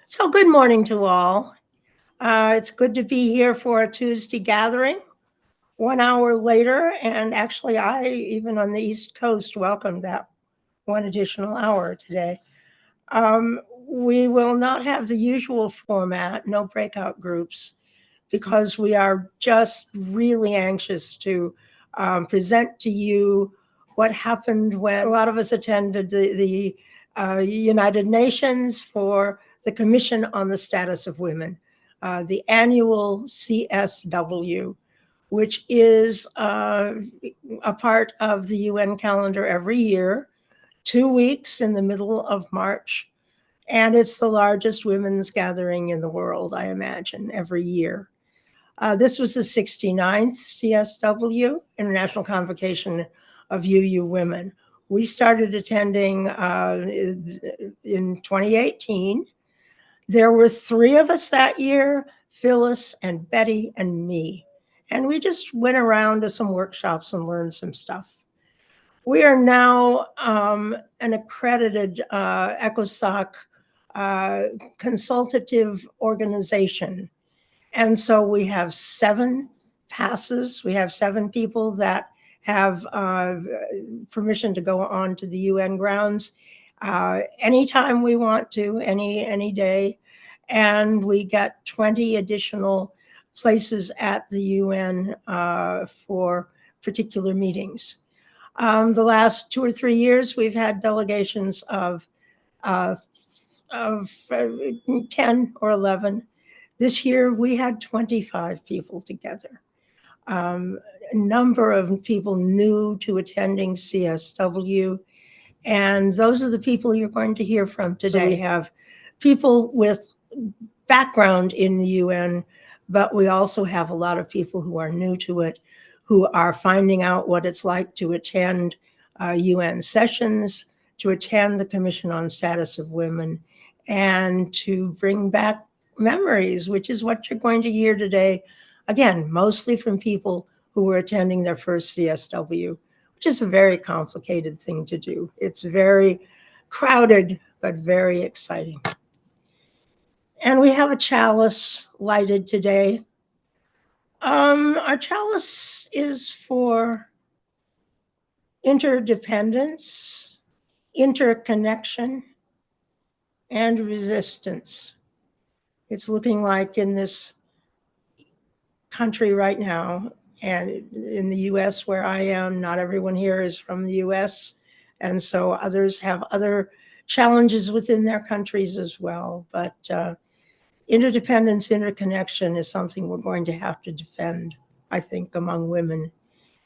So good morning to all. It's good to be here for a Tuesday gathering. 1 hour later, and actually I, even on the East Coast, welcomed that one additional hour today. We will not have the usual format, no breakout groups, because we are just really anxious to present to you what happened when a lot of us attended the United Nations for the Commission on the Status of Women, the annual CSW, which is a part of the UN calendar every year, 2 weeks in the middle of March. And it's the largest women's gathering in the world, I imagine, every year. This was the 69th CSW, International Convocation of UU Women. We started attending in 2018. There were three of us that year, Phyllis and Betty and me. And we just went around to some workshops and learned some stuff. We are now an accredited ECOSOC consultative organization. And so we have 7 passes. We have 7 people that have permission to go on to the UN grounds anytime we want to, any day. And we get 20 additional places at the UN for particular meetings. The last 2 or 3 years, we've had delegations of 10 or 11. This year, we had 25 people together. A number of people new to attending CSW, and those are the people you're going to hear from today. So we have people with background in the UN, but we also have a lot of people who are new to it, who are finding out what it's like to attend UN sessions, to attend the Commission on Status of Women, and to bring back memories, which is what you're going to hear today. Again, mostly from people who were attending their first CSW, which is a very complicated thing to do. It's very crowded, but very exciting. And we have a chalice lighted today. Our chalice is for interdependence, interconnection, and resistance. It's looking like in this country right now, and in the US where I am, not everyone here is from the US, and so others have other challenges within their countries as well. But interdependence, interconnection is something we're going to have to defend, I think, among women.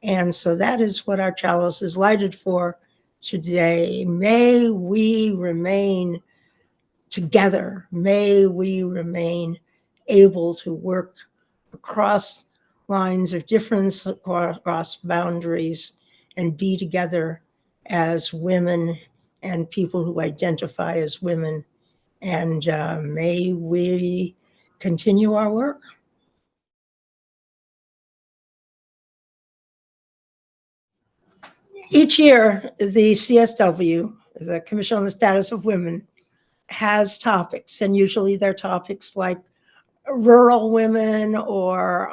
And so that is what our chalice is lighted for today. May we remain together. May we remain able to work across lines of difference, across boundaries, and be together as women and people who identify as women. And may we continue our work. Each year, the CSW, the Commission on the Status of Women, has topics, and usually they're topics like rural women or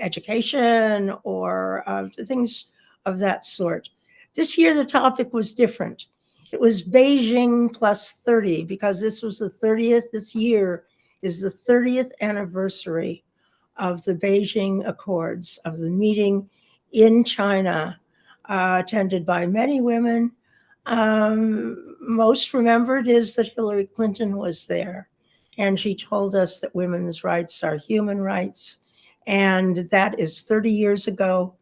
education or things of that sort. This year, the topic was different. It was Beijing plus 30, because this was the 30th, this year is the 30th anniversary of the Beijing Accords, of the meeting in China, attended by many women. Most remembered is that Hillary Clinton was there, and she told us that women's rights are human rights, and that is 30 years ago.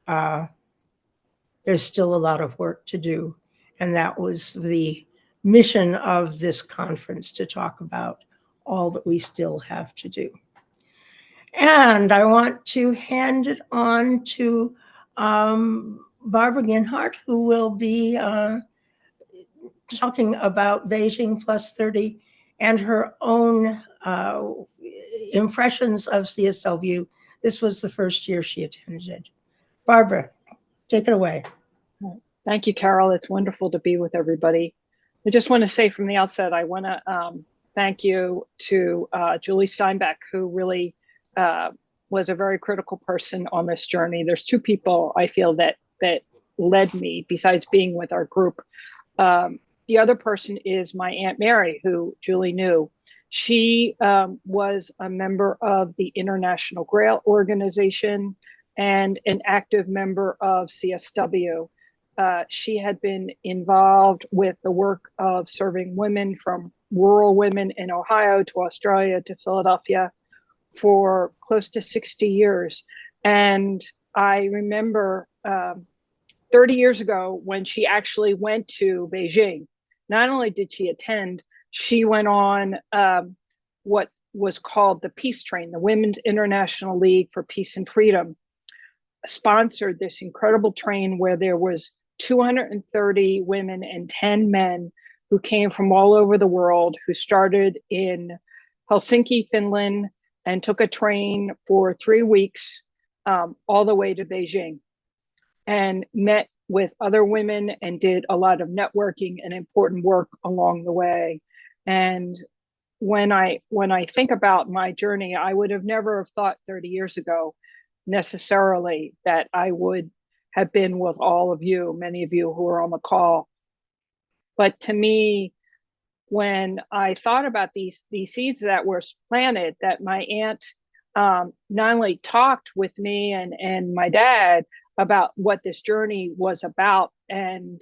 There's still a lot of work to do, and that was the mission of this conference, to talk about all that we still have to do. And I want to hand it on to Barbara Ginhart, who will be talking about Beijing plus 30 and her own impressions of CSW. This was the first year she attended. Barbara, take it away. Thank you, Carol. It's wonderful to be with everybody. I just want to say from the outset, I want to thank you to Julie Steinbeck, who really was a very critical person on this journey. There's two people I feel that led me besides being with our group. The other person is my Aunt Mary, who Julie knew. She was a member of the International Grail Organization and an active member of CSW. She had been involved with the work of serving women, from rural women in Ohio to Australia to Philadelphia, for close to 60 years. And I remember 30 years ago when she actually went to Beijing, not only did she attend, she went on what was called the Peace Train, the Women's International League for Peace and Freedom, sponsored this incredible train where there was 230 women and 10 men who came from all over the world, who started in Helsinki, Finland, and took a train for 3 weeks all the way to Beijing, and met with other women and did a lot of networking and important work along the way. And when I think about my journey, I would have never have thought 30 years ago necessarily that I would have been with all of you, many of you who are on the call. But to me, when I thought about these seeds that were planted, that my aunt not only talked with me and my dad about what this journey was about, and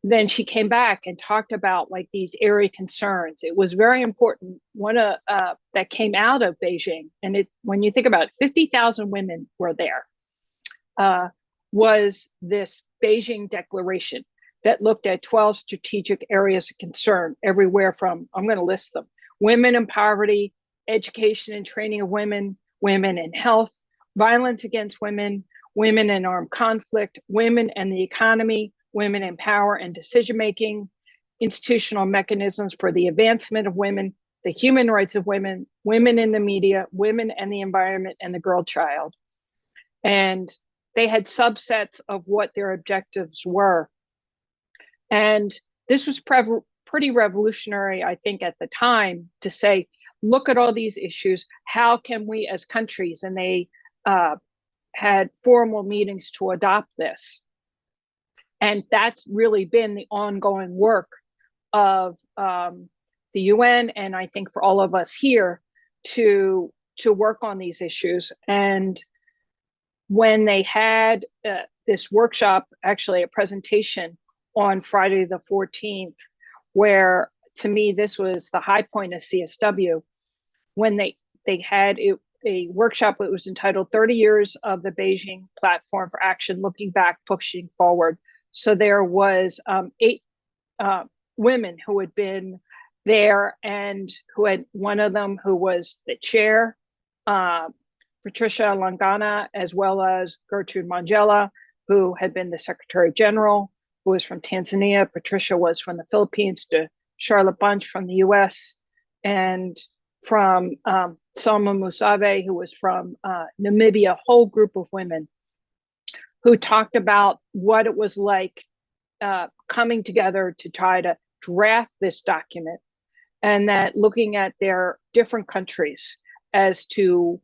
then she came back and talked about like these area concerns. It was very important. One that came out of Beijing, and when you think about it, 50,000 women were there, was this Beijing Declaration that looked at 12 strategic areas of concern, everywhere from, I'm going to list them: women in poverty, education and training of women, women in health, violence against women, women in armed conflict, women and the economy, women in power and decision-making, institutional mechanisms for the advancement of women, the human rights of women, women in the media, women and the environment, and the girl child. And they had subsets of what their objectives were. And this was pretty revolutionary, I think, at the time, to say, look at all these issues. How can we as countries, and they had formal meetings to adopt this. And that's really been the ongoing work of the UN, and I think for all of us here, to work on these issues. And when they had this workshop, actually a presentation on Friday the 14th, where to me this was the high point of CSW, when they had a workshop that was entitled 30 Years of the Beijing Platform for Action, Looking Back, Pushing Forward. So there was 8 women who had been there, and who had, one of them who was the chair, Patricia Langana, as well as Gertrude Mangela, who had been the Secretary General, who was from Tanzania. Patricia was from the Philippines, to Charlotte Bunch from the US, and from Salma Musabe, who was from Namibia, a whole group of women who talked about what it was like coming together to try to draft this document, and that looking at their different countries as to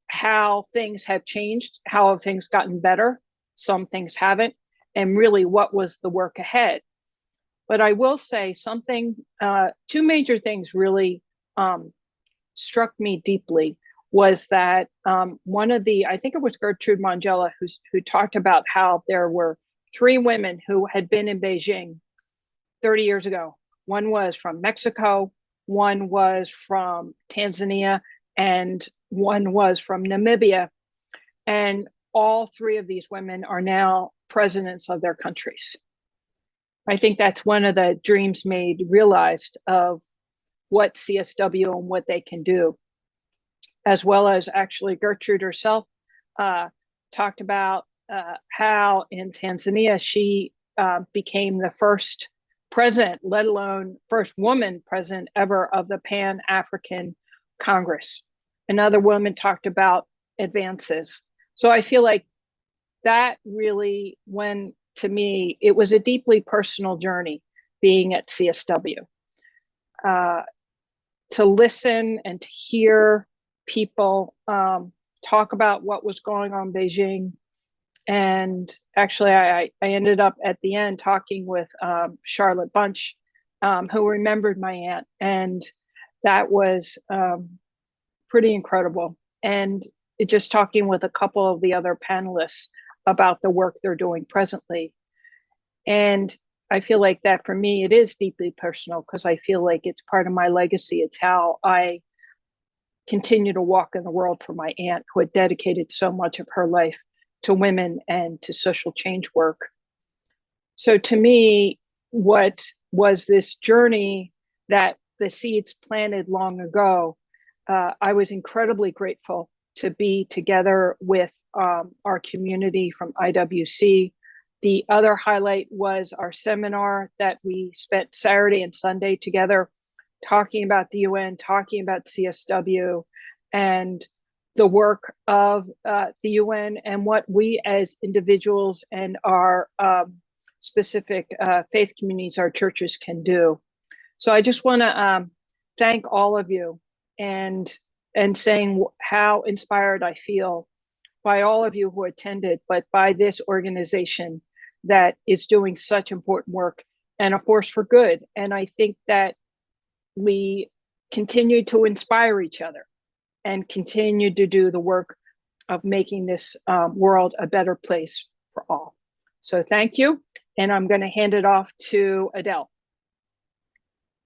how things have changed, how have things gotten better, some things haven't, and really what was the work ahead. But I will say something, 2 major things really struck me deeply, was that one of the, I think it was Gertrude Mangela, who talked about how there were 3 women who had been in Beijing 30 years ago. One was from Mexico, one was from Tanzania, and one was from Namibia. And all 3 of these women are now presidents of their countries. I think that's one of the dreams made realized of what CSW and what they can do, as well as actually Gertrude herself talked about how in Tanzania she became the first president, let alone first woman president ever, of the Pan-African Congress. Another woman talked about advances. So I feel like that really, when to me, it was a deeply personal journey being at CSW. to listen and to hear people talk about what was going on in Beijing. And actually, I ended up at the end talking with Charlotte Bunch, who remembered my aunt. And that was pretty incredible. And just talking with a couple of the other panelists about the work they're doing presently. And I feel like that for me, it is deeply personal because I feel like it's part of my legacy. It's how I continue to walk in the world for my aunt, who had dedicated so much of her life to women and to social change work. So to me, what was this journey that the seeds planted long ago, I was incredibly grateful to be together with our community from IWC. The other highlight was our seminar that we spent Saturday and Sunday together talking about the UN, talking about CSW, and the work of the UN and what we as individuals and our specific faith communities, our churches can do. So I just want to thank all of you and saying how inspired I feel by all of you who attended, but by this organization that is doing such important work and a force for good. And I think that we continue to inspire each other and continue to do the work of making this world a better place for all. So thank you. And I'm going to hand it off to Adele.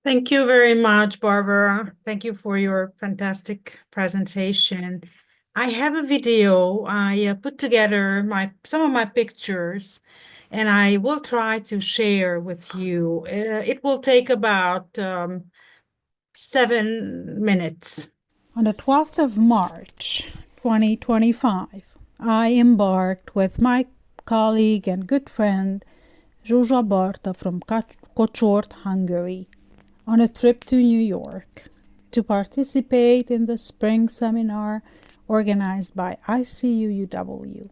Thank you very much, Barbara. Thank you for your fantastic presentation. I have a video. I put together some of my pictures, and I will try to share with you. It will take about 7 minutes. On the 12th of March, 2025, I embarked with my colleague and good friend, Zsuzsa Barta from Kocsort, Hungary, on a trip to New York to participate in the spring seminar organized by ICUUW,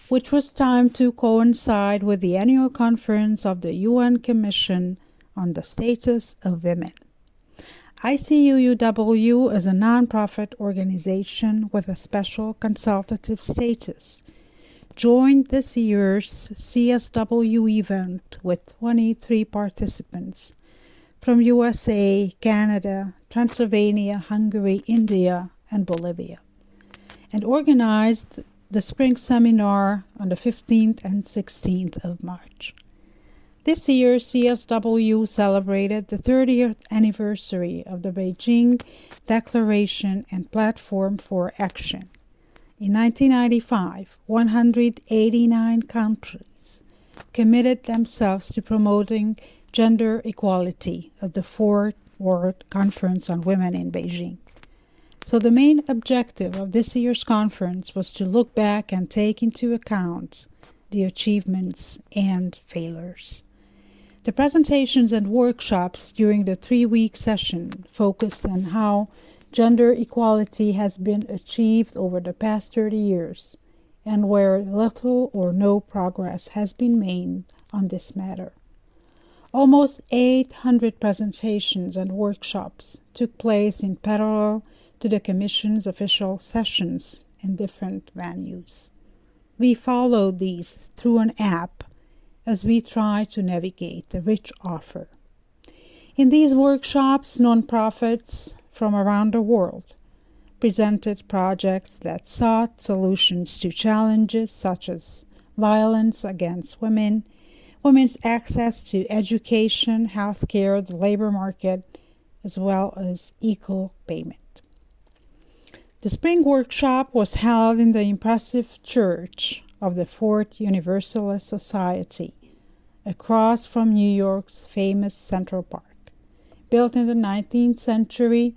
which was timed to coincide with the annual conference of the UN Commission on the Status of Women. ICUUW is a nonprofit organization with a special consultative status, joined this year's CSW event with 23 participants from USA, Canada, Transylvania, Hungary, India, and Bolivia, and organized the spring seminar on the 15th and 16th of March. This year, CSW celebrated the 30th anniversary of the Beijing Declaration and Platform for Action. In 1995, 189 countries committed themselves to promoting gender equality at the Fourth World Conference on Women in Beijing. So the main objective of this year's conference was to look back and take into account the achievements and failures. The presentations and workshops during the 3-week session focused on how gender equality has been achieved over the past 30 years and where little or no progress has been made on this matter. Almost 800 presentations and workshops took place in parallel to the Commission's official sessions in different venues. We followed these through an app as we try to navigate the rich offer. In these workshops, nonprofits from around the world presented projects that sought solutions to challenges such as violence against women, women's access to education, healthcare, the labor market, as well as equal payment. The spring workshop was held in the impressive church of the Fourth Universalist Society, across from New York's famous Central Park. Built in the 19th century,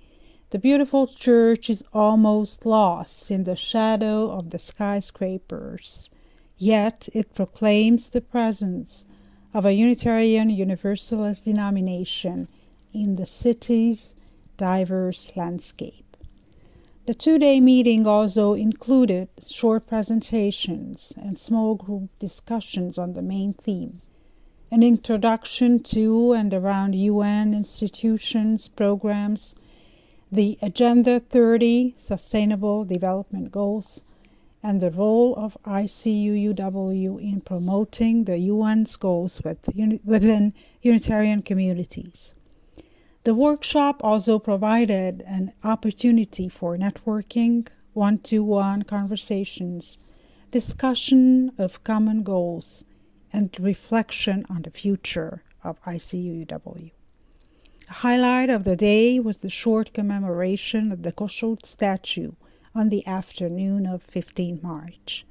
the beautiful church is almost lost in the shadow of the skyscrapers, yet it proclaims the presence of a Unitarian Universalist denomination in the city's diverse landscape. The 2-day meeting also included short presentations and small group discussions on the main theme, an introduction to and around UN institutions, programs, the Agenda 30 Sustainable Development Goals, and the role of ICUUW in promoting the UN's goals within Unitarian communities. The workshop also provided an opportunity for networking, one-to-one conversations, discussion of common goals, and reflection on the future of ICUUW. A highlight of the day was the short commemoration of the Kossuth statue on the afternoon of 15 March.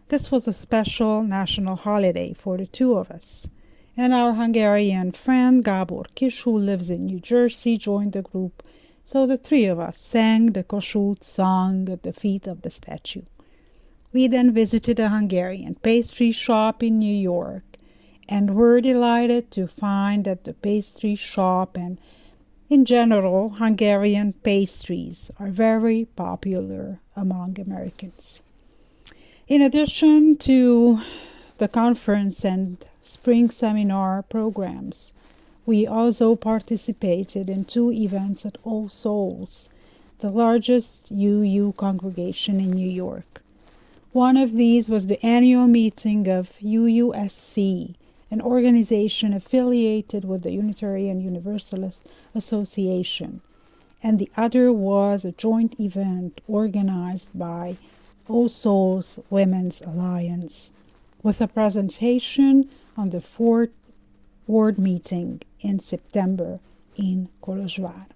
This was a special national holiday for the two of us, and our Hungarian friend Gábor Kis, who lives in New Jersey, joined the group, so the three of us sang the Kossuth song at the feet of the statue. We then visited a Hungarian pastry shop in New York, and were delighted to find that the pastry shop and, in general, Hungarian pastries are very popular among Americans. In addition to the conference and spring seminar programs, we also participated in 2 events at All Souls, the largest UU congregation in New York. One of these was the annual meeting of UUSC, an organization affiliated with the Unitarian Universalist Association, and the other was a joint event organized by All Souls Women's Alliance, with a presentation on the 4th Ward meeting in September in Kolozsvár.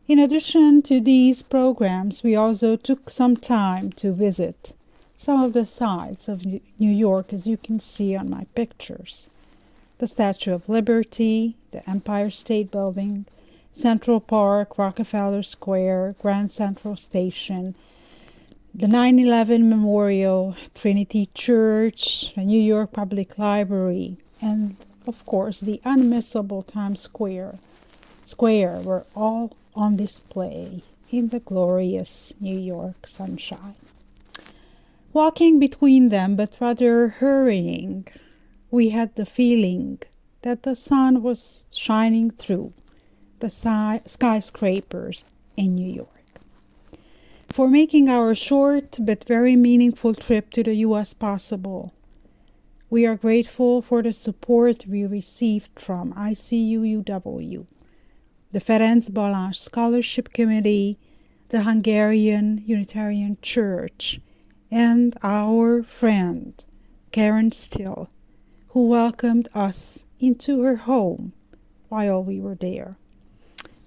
In addition to these programs, we also took some time to visit some of the sites of New York, as you can see on my pictures. The Statue of Liberty, the Empire State Building, Central Park, Rockefeller Square, Grand Central Station, the 9/11 Memorial, Trinity Church, the New York Public Library, and, of course, the unmissable Times Square were all on display in the glorious New York sunshine. Walking between them, but rather hurrying, we had the feeling that the sun was shining through the skyscrapers in New York. For making our short but very meaningful trip to the U.S. possible, we are grateful for the support we received from ICUUW, the Ferenc Balázs Scholarship Committee, the Hungarian Unitarian Church, and our friend, Karen Still, who welcomed us into her home while we were there.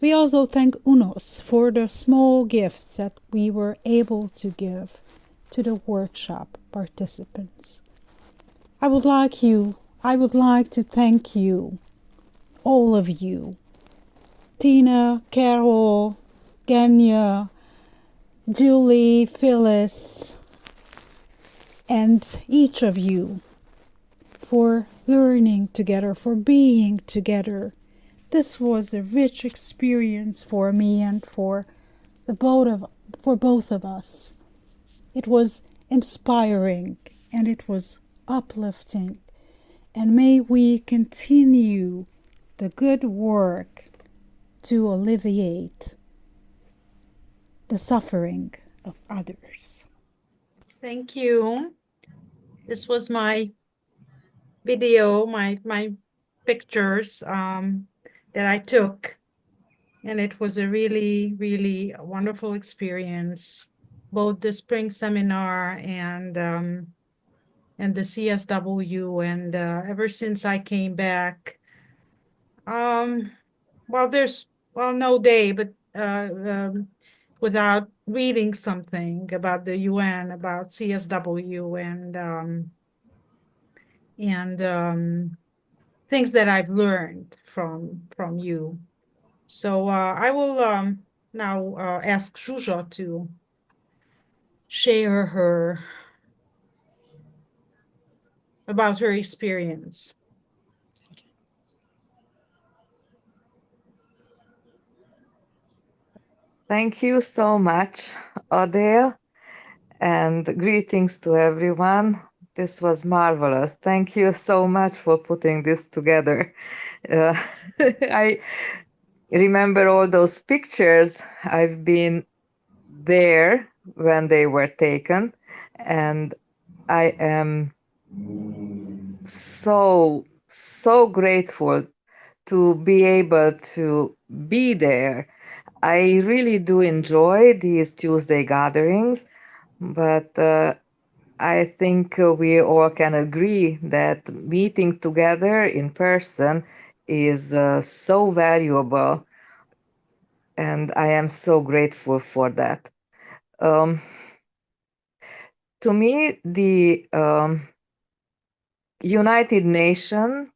We also thank UNOS for the small gifts that we were able to give to the workshop participants. I would like to thank you, all of you, Tina, Carol, Genya, Julie, Phyllis, and each of you for learning together, for being together. This was a rich experience for me and for both of us. It was inspiring and it was uplifting. And may we continue the good work to alleviate the suffering of others. Thank you. This was my video, my pictures that I took, and it was a really, really wonderful experience, both the spring seminar and the CSW, and ever since I came back, there's no day, but without reading something about the UN, about CSW, and things that I've learned from you. So I will now ask Zsuzsa to share about her experience. Thank you so much, Adele, and greetings to everyone. This was marvelous. Thank you so much for putting this together. remember all those pictures. I've been there when they were taken, and I am so grateful to be able to be there. I really do enjoy these Tuesday gatherings, but I think we all can agree that meeting together in person is so valuable, and I am so grateful for that. Um, to me, the United Nations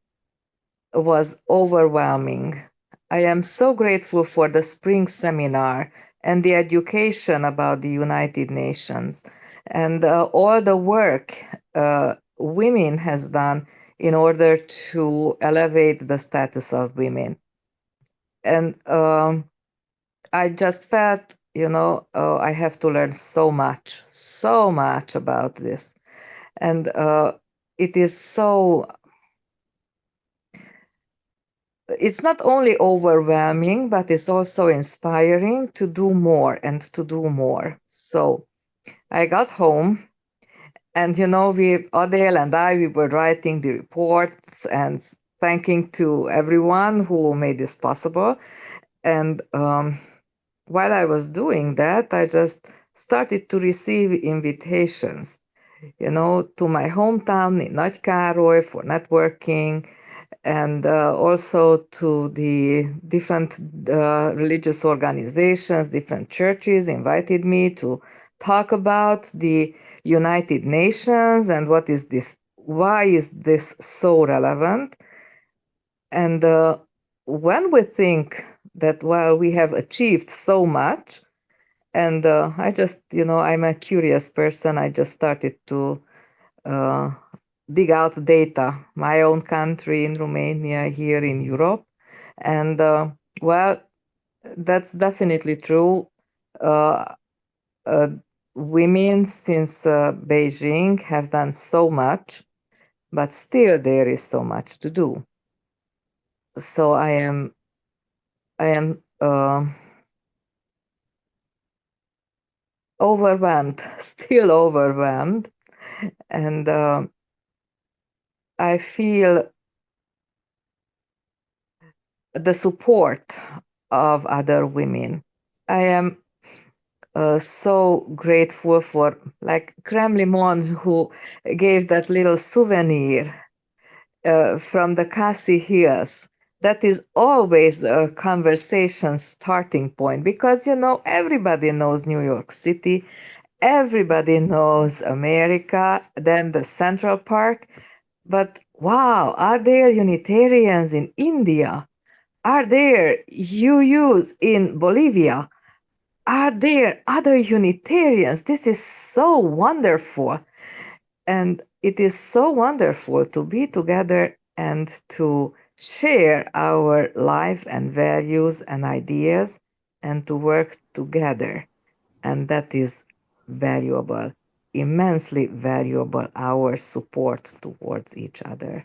was overwhelming. I am so grateful for the spring seminar and the education about the United Nations and all the work women has done in order to elevate the status of women. And I just felt, I have to learn so much about this. And it is it's not only overwhelming, but it's also inspiring to do more and to do more. So I got home and, Adele and I, we were writing the reports and thanking to everyone who made this possible. And while I was doing that, I just started to receive invitations, to my hometown in Nagykároly for networking, and also to the different religious organizations, different churches invited me to talk about the United Nations and why is this so relevant. And when we think that, well, we have achieved so much, and I just, I'm a curious person, I just started to uh, dig out data, my own country in Romania, here in Europe. And well, that's definitely true. Uh, uh, Women since Beijing have done so much, but still there is so much to do. So I am overwhelmed, still overwhelmed, and I feel the support of other women. I am so grateful for like Kremlimon, who gave that little souvenir from the Khasi Hills. That is always a conversation starting point because everybody knows New York City, everybody knows America, then the Central Park. But wow, are there Unitarians in India? Are there UUs in Bolivia? Are there other Unitarians? This is so wonderful. And it is so wonderful to be together and to share our life and values and ideas and to work together. And that is valuable, immensely valuable, our support towards each other.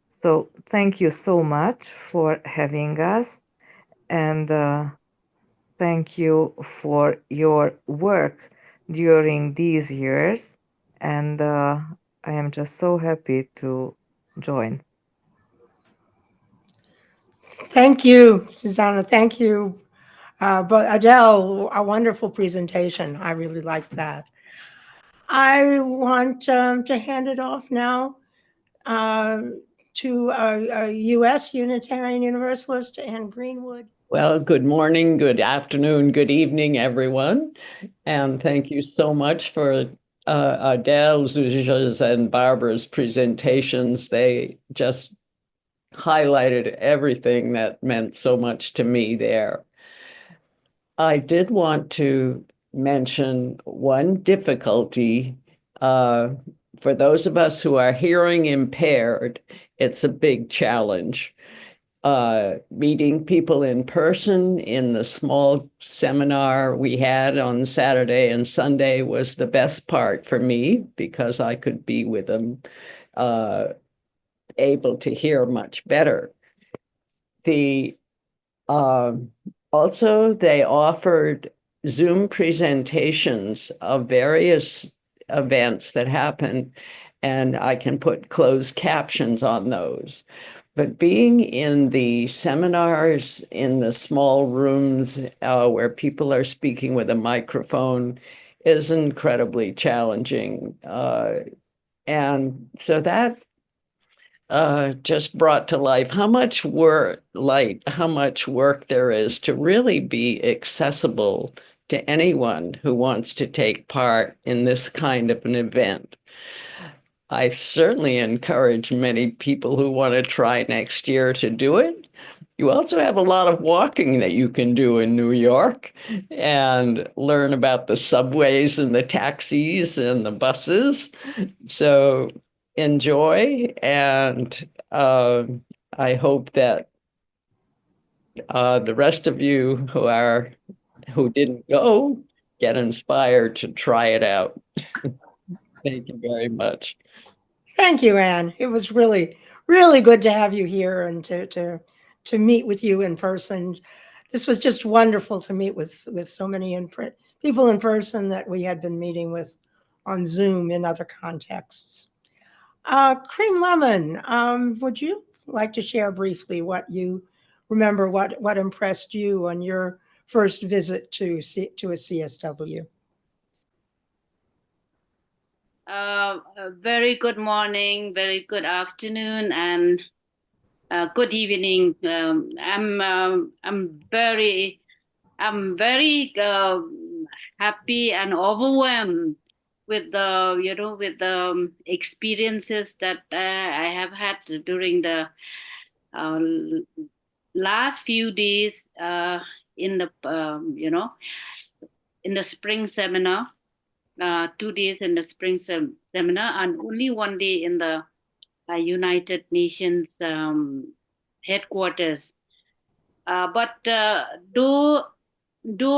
So thank you so much for having us. And thank you for your work during these years. And I am just so happy to join. Thank you, Susanna. Thank you. But Adele, a wonderful presentation. I really liked that. I want to hand it off now to a U.S. Unitarian Universalist and Greenwood. Well, good morning, good afternoon, good evening, everyone. And thank you so much for Adele, Zuzha's, and Barbara's presentations. They just highlighted everything that meant so much to me there. I did want to mention one difficulty. For those of us who are hearing impaired, it's a big challenge. Meeting people in person in the small seminar we had on Saturday and Sunday was the best part for me because I could be with them, able to hear much better. The Also, they offered Zoom presentations of various events that happened, and I can put closed captions on those. But being in the seminars, in the small rooms where people are speaking with a microphone, is incredibly challenging. And so that just brought to life how much work there is to really be accessible to anyone who wants to take part in this kind of an event. I certainly encourage many people who want to try next year to do it. You also have a lot of walking that you can do in New York and learn about the subways and the taxis and the buses. So enjoy, and I hope that the rest of you who didn't go get inspired to try it out. Thank you very much. Thank you, Anne. It was really, really good to have you here and to meet with you in person. This was just wonderful to meet with so many people in person that we had been meeting with on Zoom in other contexts. Cream Lemon, would you like to share briefly what you remember, what impressed you on your first visit to a CSW? Very good morning, very good afternoon, and good evening. I'm very happy and overwhelmed with the experiences that I have had during the last few days in the in the spring seminar. 2 days in the spring seminar and only 1 day in the United Nations headquarters. But though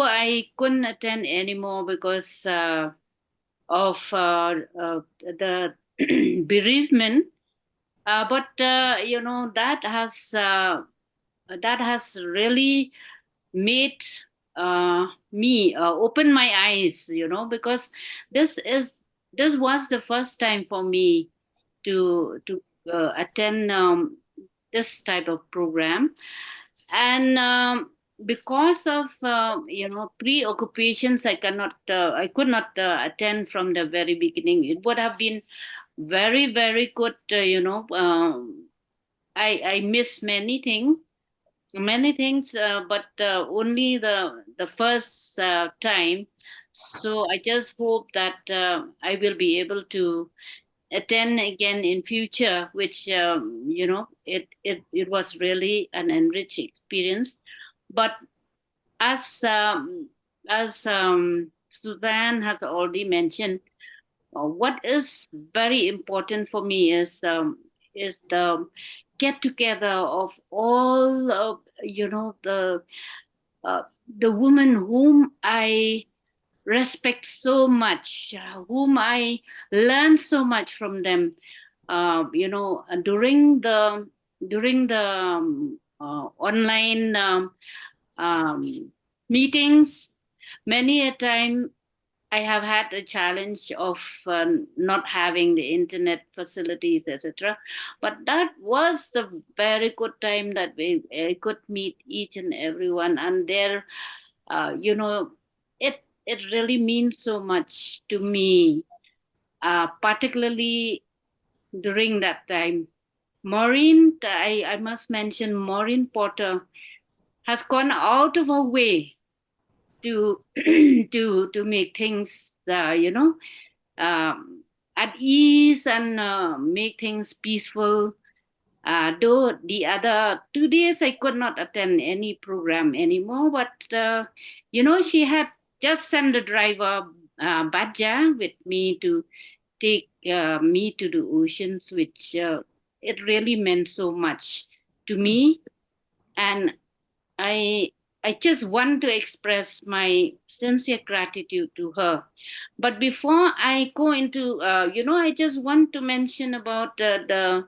I couldn't attend anymore because of the bereavement, but that has really made me open my eyes, because this was the first time for me to attend this type of program, and because of preoccupations, I could not attend from the very beginning. It would have been very, very good. I miss many things, but only the first time. So I just hope that I will be able to attend again in future, which it was really an enriched experience. But as Suzanne has already mentioned, what is very important for me is the get together of all the women whom I respect so much, whom I learn so much from them. During the online meetings, many a time I have had a challenge of not having the internet facilities, etc. But that was the very good time that we could meet each and everyone, and there, it really means so much to me, particularly during that time. Maureen, I must mention, Maureen Potter has gone out of her way to to make things at ease and make things peaceful. Though the other 2 days I could not attend any program anymore, but she had just sent the driver Badja with me to take me to the oceans, which it really meant so much to me, and I I just want to express my sincere gratitude to her. But before I go into, I just want to mention about the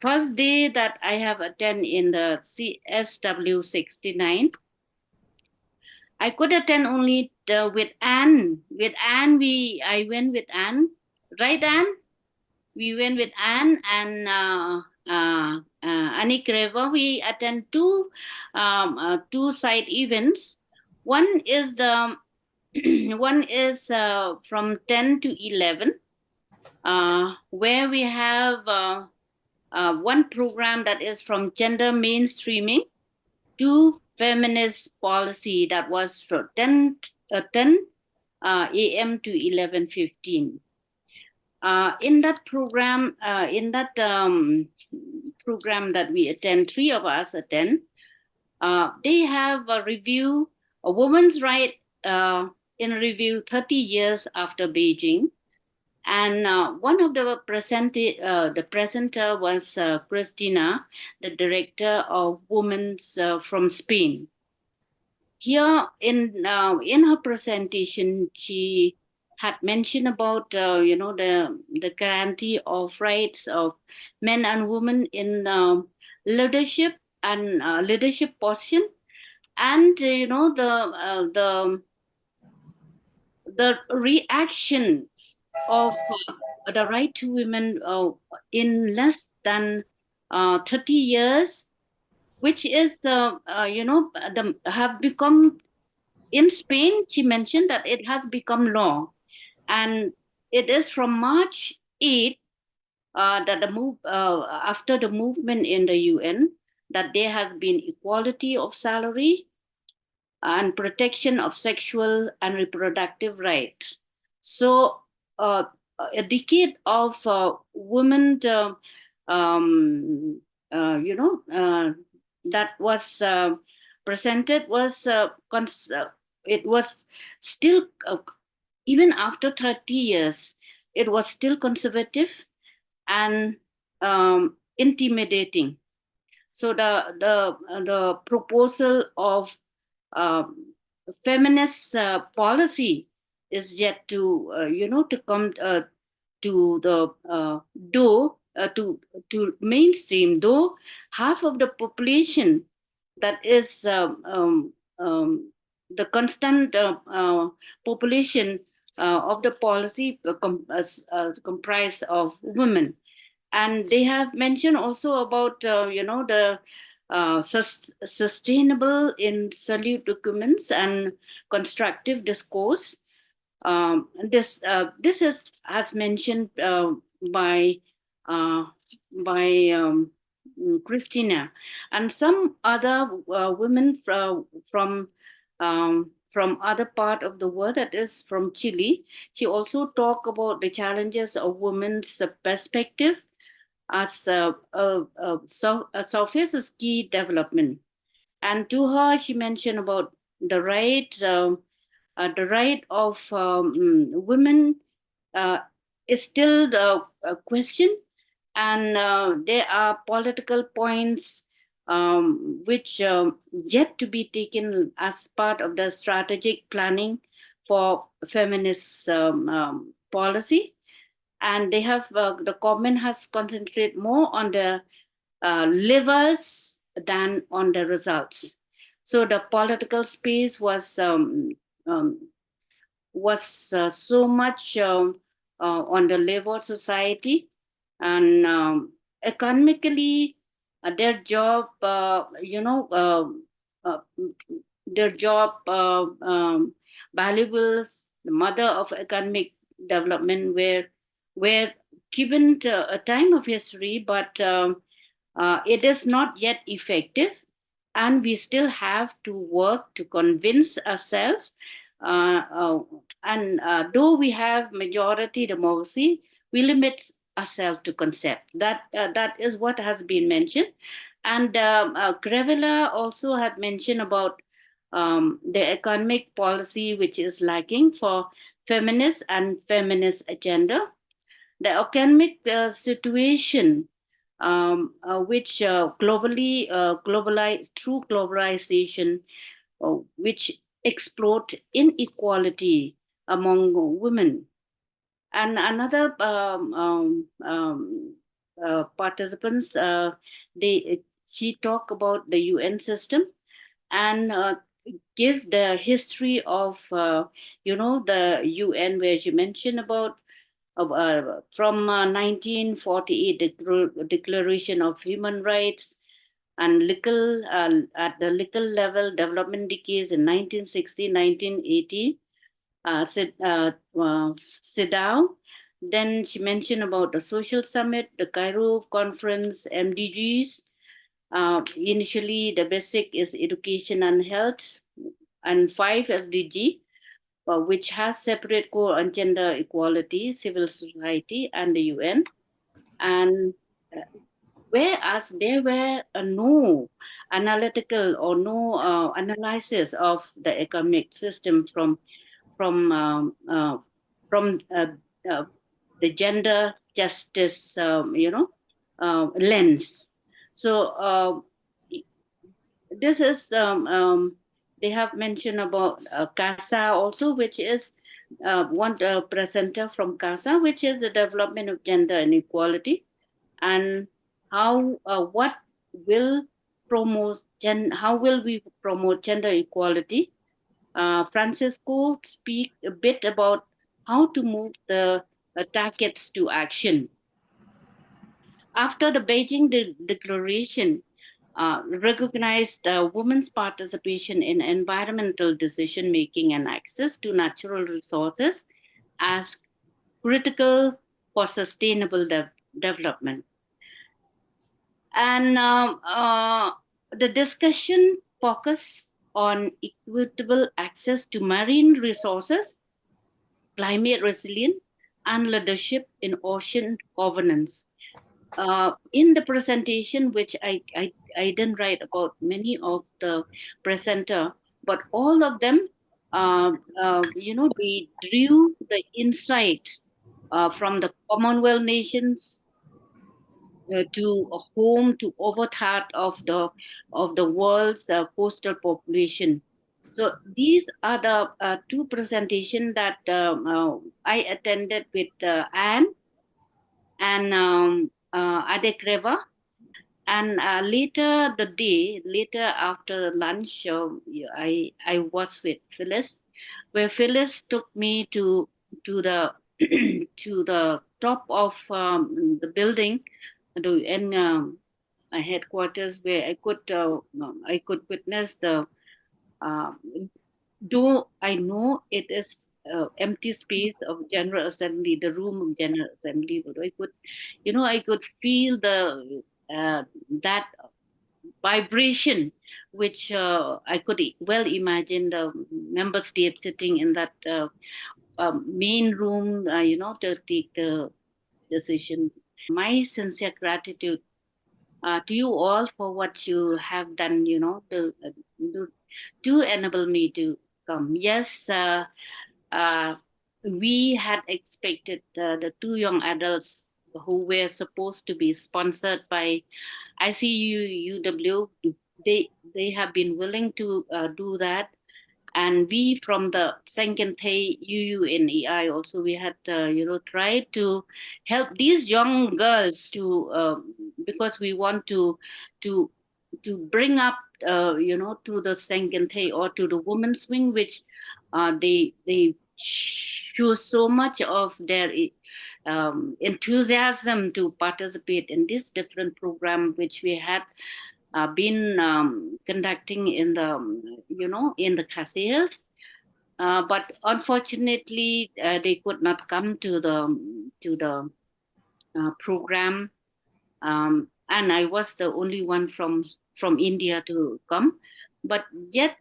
first day that I have attended in the CSW69. I could attend only with Anne. With Anne, I went with Anne, right, Anne? We went with Anne and Anik Reva. We attend two side events. One is the one is from 10 to 11, where we have one program that is from gender mainstreaming to feminist policy, that was from 10 a.m. to 11:15. In that program, program that we attend, three of us attend, they have a review, a woman's right in review 30 years after Beijing. And one of the presenter was Christina, the director of Women's from Spain. Here in her presentation, she had mentioned about the guarantee of rights of men and women in leadership and leadership position, and the reactions of the right to women in less than 30 years, which is have become in Spain. She mentioned that it has become law, and it is from March 8 that after the movement in the UN, that there has been equality of salary and protection of sexual and reproductive rights. So a decade of women, that was presented was it was still even after 30 years, it was still conservative and intimidating. So the proposal of feminist policy is yet to to come to the to mainstream, though half of the population, that is the constant population of the policy comprised of women. And they have mentioned also about the sustainable in salute documents and constructive discourse. This is as mentioned by Christina and some other women from other part of the world, that is from Chile. She also talked about the challenges of women's perspective as Sophia's key development. And to her, she mentioned about the right of women is still the question, and there are political points which yet to be taken as part of the strategic planning for feminist policy. And they have the comment has concentrated more on the levers than on the results. So the political space was so much on the labor society, and economically their job their job valuables, the mother of economic development, were given a time of history, but it is not yet effective, and we still have to work to convince ourselves. And though we have majority democracy, we limit ourselves to concept. That is what has been mentioned. And Grevilla also had mentioned about the economic policy which is lacking for feminist and feminist agenda. The economic situation which through globalization, which exploit inequality among women. And another participants, she talked about the UN system and give the history of the UN, where she mentioned about from 1948 Declaration of Human Rights, and at the local level development decays in 1960, 1980, CEDAW. Then she mentioned about the Social Summit, the Cairo Conference, MDGs. Initially, the basic is education and health, and 5 SDG, which has separate core on gender equality, civil society, and the UN. And whereas there were no analytical or no analysis of the economic system from from the gender justice, lens. So this is they have mentioned about CASA also, which is one presenter from CASA, which is the development of gender inequality, and how what will how will we promote gender equality. Francisco speak a bit about how to move the targets to action. After the Beijing Declaration recognized women's participation in environmental decision making and access to natural resources as critical for sustainable development. And the discussion focused on equitable access to marine resources, climate resilience, and leadership in ocean governance. In the presentation, which I didn't write about many of the presenter, but all of them, they drew the insights from the Commonwealth nations to home to over third of the world's coastal population. So these are the two presentations that I attended with Anne and Adekreva. And later after lunch, I was with Phyllis, where Phyllis took me to the to the top of the building, in my headquarters, where I could witness the. Though I know it is empty space of General Assembly, the room of General Assembly, but I could feel the that vibration, which I could well imagine the member states sitting in that main room, to take the decision. My sincere gratitude to you all for what you have done, to enable me to come. Yes, we had expected the two young adults who were supposed to be sponsored by ICUUW. They have been willing to do that, and we from the Sankantay UUNEI also, we had tried to help these young girls to because we want to bring up to the Sankantay or to the women's wing, which they show so much of their enthusiasm to participate in this different program which we had been conducting in the Khasi Hills. But unfortunately, they could not come to the program, and I was the only one from India to come. But yet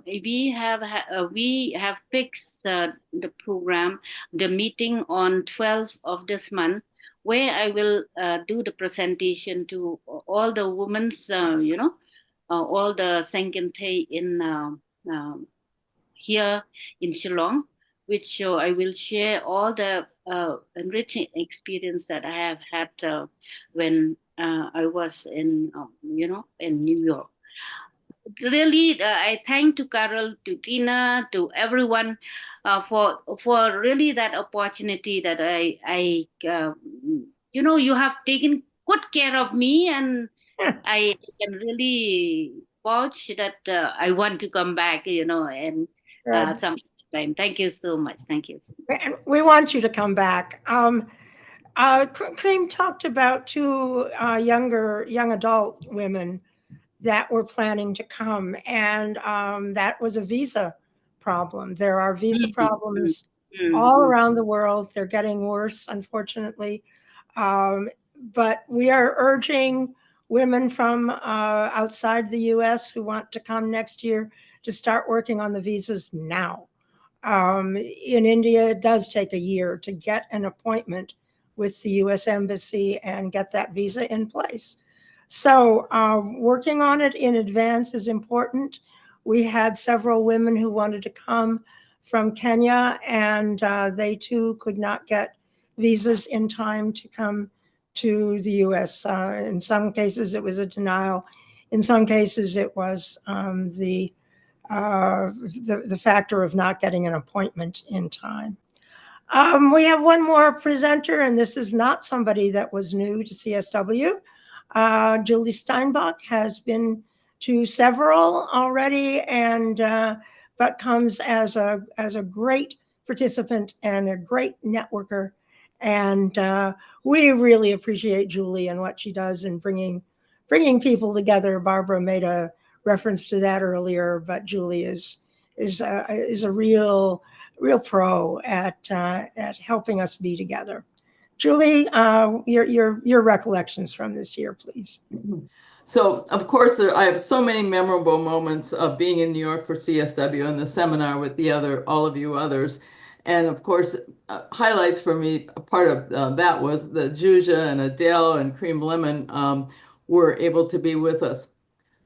we have fixed the program, the meeting on 12th of this month, where I will do the presentation to all the women's, all the Sankantay in here in Shillong, which I will share all the enriching experience that I have had when I was in, in New York. Really, I thank to Carol, to Tina, to everyone for really that opportunity that you have taken good care of me, and I can really vouch that I want to come back, and Good. some time. Thank you so much. Thank you so much. And we want you to come back. Cream talked about two young adult women that were planning to come, and that was a visa problem. There are visa problems all around the world. They're getting worse, unfortunately. But we are urging women from outside the US who want to come next year to start working on the visas now. In India, it does take a year to get an appointment with the US Embassy and get that visa in place. So working on it in advance is important. We had several women who wanted to come from Kenya, and they too could not get visas in time to come to the US. In some cases, it was a denial. In some cases, it was the factor of not getting an appointment in time. We have one more presenter, and this is not somebody that was new to CSW. Julie Steinbach has been to several already, and but comes as a great participant and a great networker. And we really appreciate Julie and what she does in bringing people together. Barbara made a reference to that earlier, but Julie is a real pro at helping us be together. Julie, your recollections from this year, please. So, of course, I have so many memorable moments of being in New York for CSW and the seminar with all of you others. And of course, highlights for me, a part of that was that Juja and Adele and Cream Lemon were able to be with us.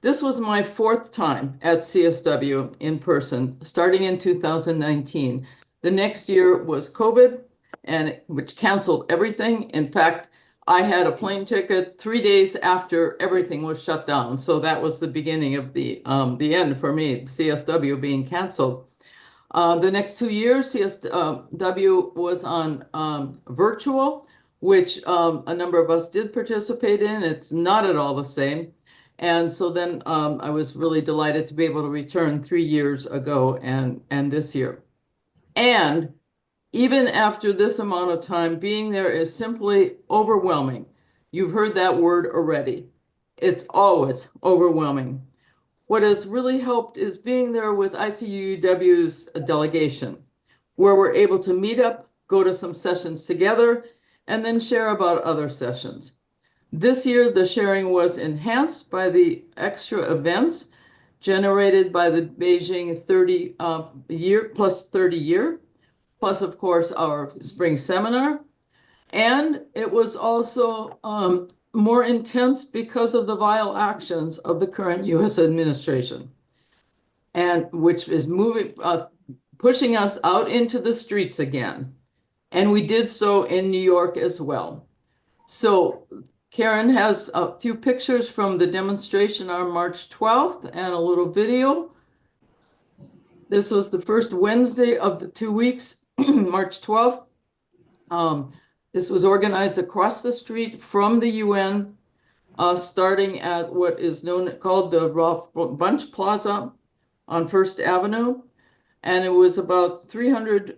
This was my 4th time at CSW in person, starting in 2019. The next year was COVID, which canceled everything. In fact, I had a plane ticket 3 days after everything was shut down. So that was the beginning of the end for me, CSW being canceled. The next 2 years, CSW was on virtual, which a number of us did participate in. It's not at all the same. And so then I was really delighted to be able to return 3 years ago and this year. And even after this amount of time, being there is simply overwhelming. You've heard that word already. It's always overwhelming. What has really helped is being there with ICUUW's delegation, where we're able to meet up, go to some sessions together, and then share about other sessions. This year, the sharing was enhanced by the extra events generated by the Beijing 30 year, plus, of course, our spring seminar. And it was also more intense because of the vile actions of the current U.S. administration, and which is pushing us out into the streets again. And we did so in New York as well. So Karen has a few pictures from the demonstration on March 12th and a little video. This was the first Wednesday of the 2 weeks, March 12th. This was organized across the street from the UN, starting at what is called the Rolf Bunch Plaza on First Avenue. And it was about 300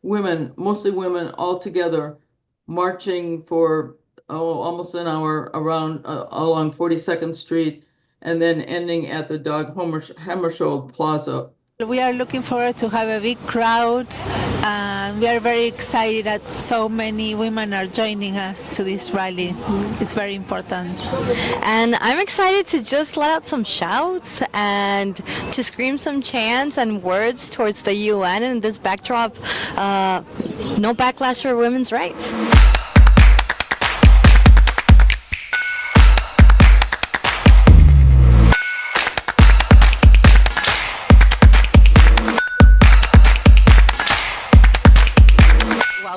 women, mostly women, all together, marching for almost an hour along 42nd Street, and then ending at the Dag Hammarskjöld Plaza. We are looking forward to have a big crowd, and we are very excited that so many women are joining us to this rally. It's very important. And I'm excited to just let out some shouts and to scream some chants and words towards the UN in this backdrop, no backlash for women's rights.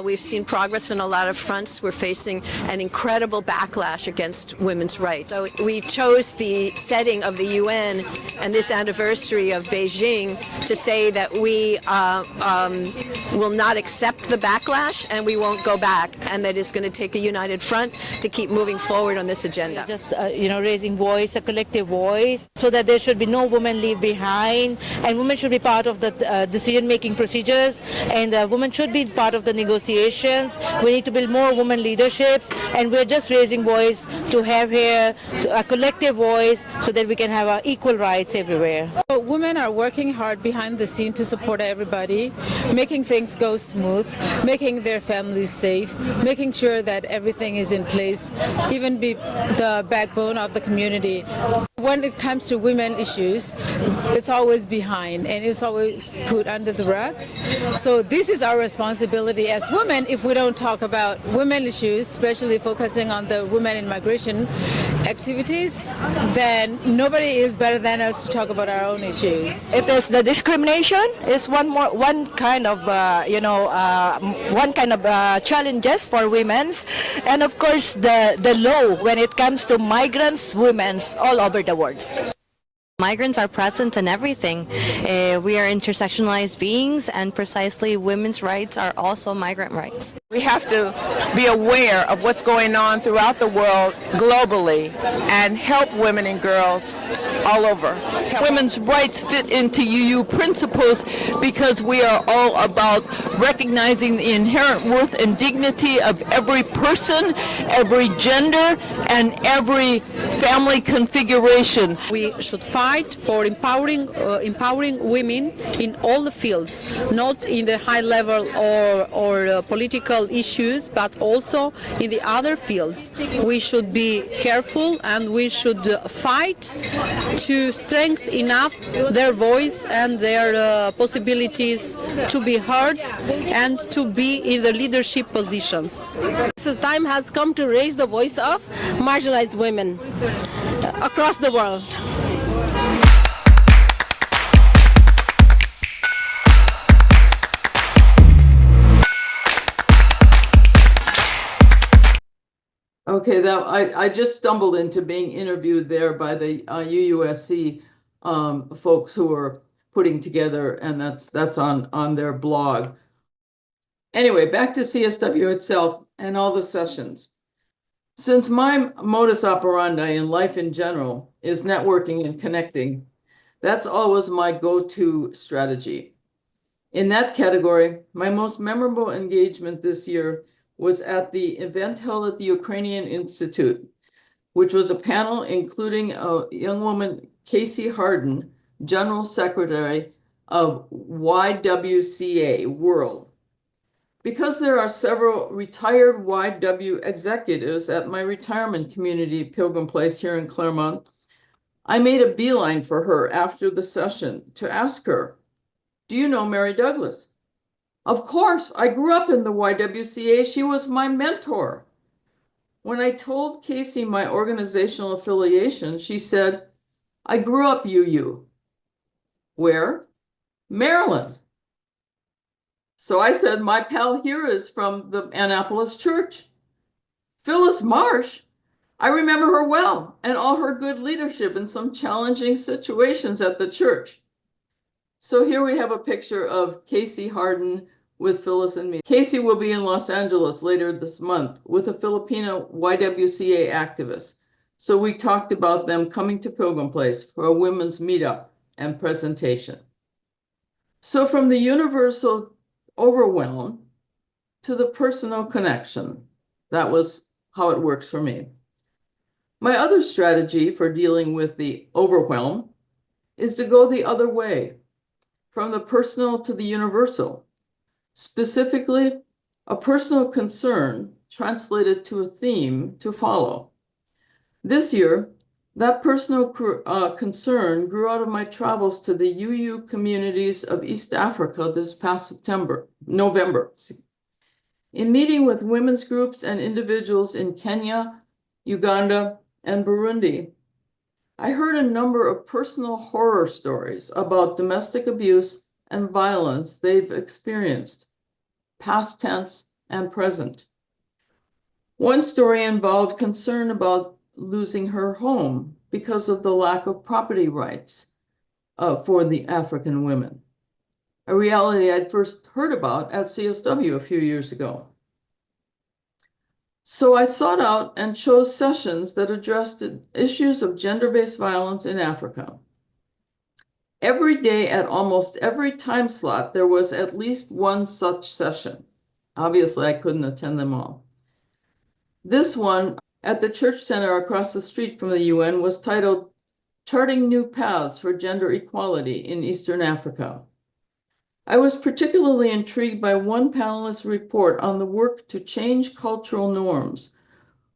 We we've seen progress on a lot of fronts, we're facing an incredible backlash against women's rights. So we chose the setting of the UN and this anniversary of Beijing to say that we will not accept the backlash and we won't go back, and that it's going to take a united front to keep moving forward on this agenda. Just raising voice, a collective voice, so that there should be no women leave behind, and women should be part of the decision-making procedures, and women should be part of the negotiations. We need to build more women leaderships, and we're just raising voice to have here a collective voice so that we can have our equal rights everywhere. Women are working hard behind the scene to support everybody, making things go smooth, making their families safe, making sure that everything is in place, even be the backbone of the community. When it comes to women issues, it's always behind and it's always put under the rugs. So this is our responsibility as women. If we don't talk about women issues, especially focusing on the women in migration activities, then nobody is better than us to talk about our own issues. It is the discrimination is one kind of challenges for women's, and of course the law when it comes to migrants, women's all over the world. Migrants are present in everything. We are intersectionalized beings, and precisely women's rights are also migrant rights. We have to be aware of what's going on throughout the world globally and help women and girls all over. Women's rights fit into UU principles because we are all about recognizing the inherent worth and dignity of every person, every gender, and every family configuration. We should fight for empowering women in all the fields, not in the high level or political issues, but also in the other fields. We should be careful and we should fight to strengthen enough their voice and their possibilities to be heard and to be in the leadership positions. The time has come to raise the voice of marginalized women across the world. Okay, I just stumbled into being interviewed there by the UUSC folks who are putting together, and that's on their blog. Anyway, back to CSW itself and all the sessions. Since my modus operandi in life in general is networking and connecting, that's always my go-to strategy. In that category, my most memorable engagement this year was at the event held at the Ukrainian Institute, which was a panel including a young woman, Casey Harden, General Secretary of YWCA World. Because there are several retired YW executives at my retirement community, Pilgrim Place here in Claremont, I made a beeline for her after the session to ask her, "Do you know Mary Douglas?" "Of course, I grew up in the YWCA. She was my mentor." When I told Casey my organizational affiliation, she said, "I grew up UU." "Where?" "Maryland." So I said, "My pal here is from the Annapolis Church." "Phyllis Marsh? I remember her well and all her good leadership in some challenging situations at the church." So here we have a picture of Casey Harden with Phyllis and me. Casey will be in Los Angeles later this month with a Filipino YWCA activist. So we talked about them coming to Pilgrim Place for a women's meetup and presentation. So from the universal overwhelm to the personal connection, that was how it works for me. My other strategy for dealing with the overwhelm is to go the other way, from the personal to the universal. Specifically, a personal concern translated to a theme to follow. This year, that personal concern grew out of my travels to the UU communities of East Africa this past November. In meeting with women's groups and individuals in Kenya, Uganda, and Burundi, I heard a number of personal horror stories about domestic abuse and violence they've experienced, past tense and present. One story involved concern about losing her home because of the lack of property rights for the African women, a reality I'd first heard about at CSW a few years ago. So I sought out and chose sessions that addressed issues of gender-based violence in Africa. Every day at almost every time slot, there was at least one such session. Obviously, I couldn't attend them all. This one at the church center across the street from the UN was titled Charting New Paths for Gender Equality in Eastern Africa. I was particularly intrigued by one panelist's report on the work to change cultural norms.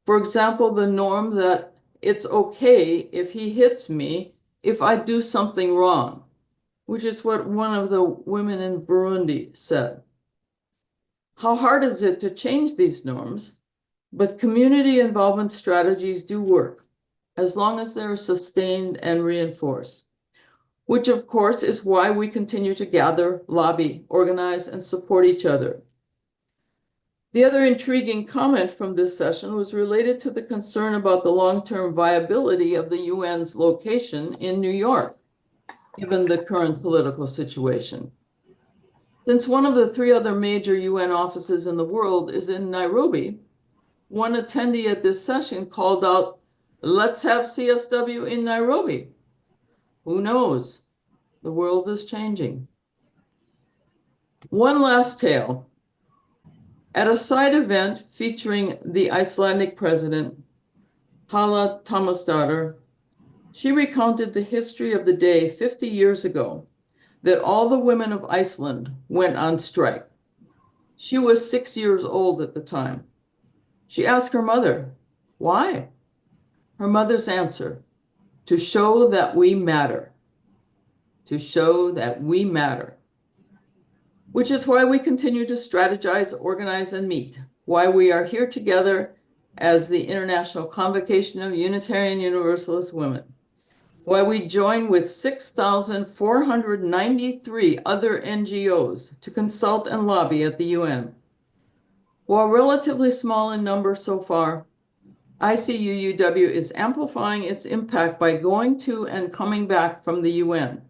For example, the norm that it's okay if he hits me if I do something wrong, which is what one of the women in Burundi said. How hard is it to change these norms? But community involvement strategies do work, as long as they're sustained and reinforced, which of course is why we continue to gather, lobby, organize, and support each other. The other intriguing comment from this session was related to the concern about the long-term viability of the UN's location in New York, given the current political situation. Since one of the 3 other major UN offices in the world is in Nairobi, one attendee at this session called out, "Let's have CSW in Nairobi." Who knows? The world is changing. One last tale. At a side event featuring the Icelandic president, Hala Tomasdottir, she recounted the history of the day 50 years ago that all the women of Iceland went on strike. She was 6 years old at the time. She asked her mother, why? Her mother's answer, to show that we matter. To show that we matter. Which is why we continue to strategize, organize, and meet. Why we are here together as the International Convocation of Unitarian Universalist Women. Why we join with 6,493 other NGOs to consult and lobby at the UN. While relatively small in number so far, ICUUW is amplifying its impact by going to and coming back from the UN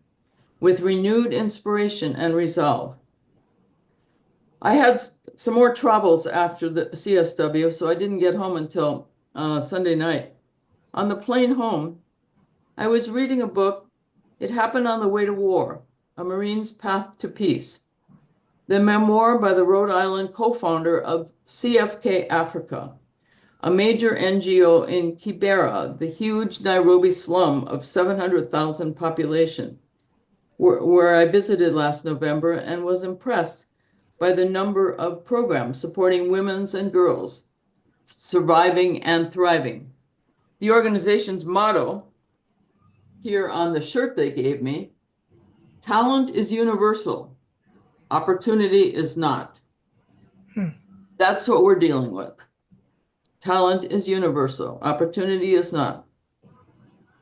with renewed inspiration and resolve. I had some more troubles after the CSW, so I didn't get home until Sunday night. On the plane home, I was reading a book, It Happened on the Way to War, A Marine's Path to Peace, the memoir by the Rhode Island co-founder of CFK Africa, a major NGO in Kibera, the huge Nairobi slum of 700,000 population, where I visited last November and was impressed by the number of programs supporting women's and girls surviving and thriving. The organization's motto, here on the shirt they gave me, talent is universal, opportunity is not. That's what we're dealing with. Talent is universal, opportunity is not.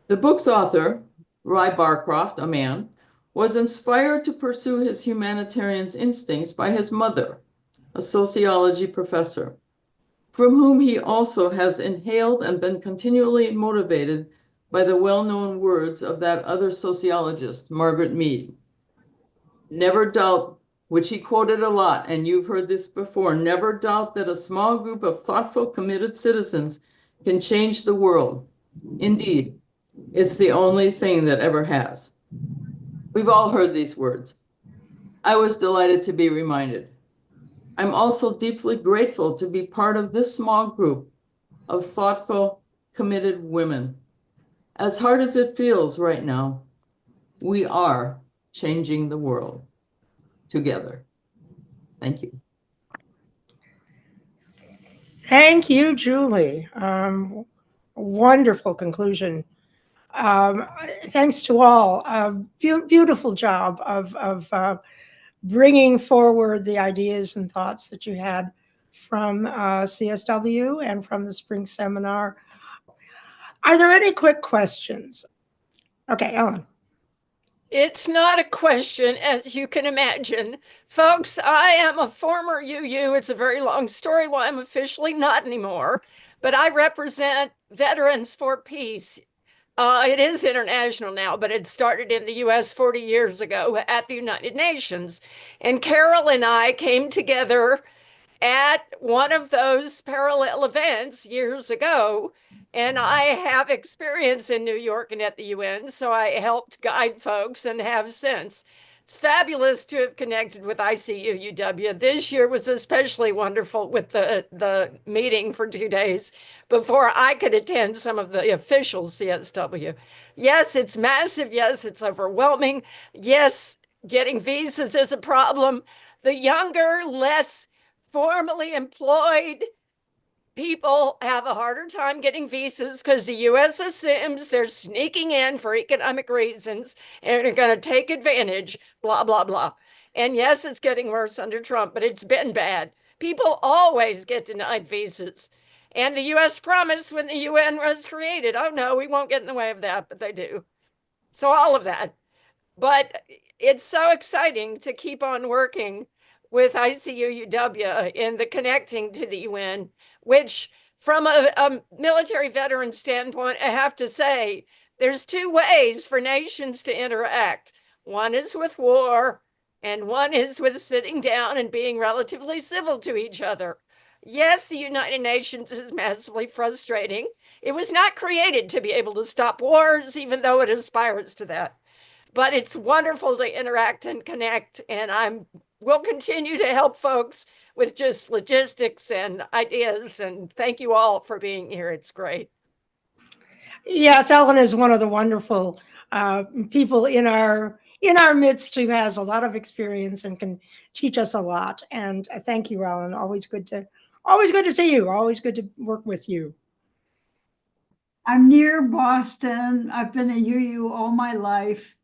The book's author, Ry Barcroft, a man, was inspired to pursue his humanitarian instincts by his mother, a sociology professor, from whom he also has inhaled and been continually motivated by the well-known words of that other sociologist, Margaret Mead. Never doubt, which he quoted a lot, and you've heard this before, never doubt that a small group of thoughtful, committed citizens can change the world. Indeed, it's the only thing that ever has. We've all heard these words. I was delighted to be reminded. I'm also deeply grateful to be part of this small group of thoughtful, committed women. As hard as it feels right now, we are changing the world together. Thank you. Thank you, Julie. Wonderful conclusion. Thanks to all. Beautiful job of bringing forward the ideas and thoughts that you had from CSW and from the spring seminar. Are there any quick questions? Okay, Ellen. It's not a question, as you can imagine. Folks, I am a former UU. It's a very long story why I'm officially not anymore, but I represent Veterans for Peace. It is international now, but it started in the US 40 years ago at the United Nations. And Carol and I came together at one of those parallel events years ago. And I have experience in New York and at the UN, so I helped guide folks and have since. It's fabulous to have connected with ICUUW. This year was especially wonderful with the meeting for 2 days before I could attend some of the official CSW. Yes, it's massive. Yes, it's overwhelming. Yes, getting visas is a problem. The younger, less formally employed people have a harder time getting visas because the US assumes they're sneaking in for economic reasons and are going to take advantage, blah, blah, blah. And yes, it's getting worse under Trump, but it's been bad. People always get denied visas. And the US promised when the UN was created, oh no, we won't get in the way of that, but they do. So all of that. But it's so exciting to keep on working with ICUUW in the connecting to the UN, which from a military veteran standpoint, I have to say, there's two ways for nations to interact. One is with war, and one is with sitting down and being relatively civil to each other. Yes, the United Nations is massively frustrating. It was not created to be able to stop wars, even though it aspires to that. But it's wonderful to interact and connect, and will continue to help folks with just logistics and ideas. And thank you all for being here. It's great. Yes, Ellen is one of the wonderful people in our midst who has a lot of experience and can teach us a lot. And thank you, Ellen. Always good to see you. Always good to work with you. I'm near Boston. I've been a UU all my life,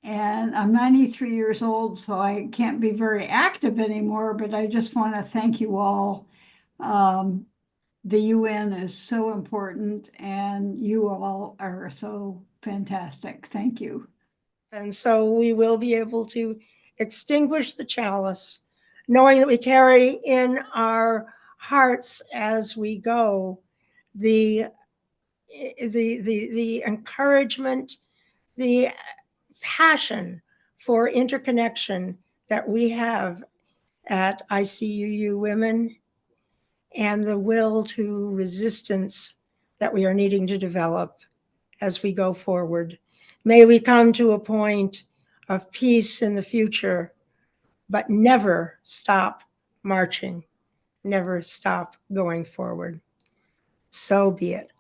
and I'm 93 years old, so I can't be very active anymore, but I just want to thank you all. The UN is so important, and you all are so fantastic. Thank you. And so we will be able to extinguish the chalice, knowing that we carry in our hearts as we go the encouragement, the passion for interconnection that we have at ICUU Women, and the will to resistance that we are needing to develop as we go forward. May we come to a point of peace in the future, but never stop marching, never stop going forward. So be it.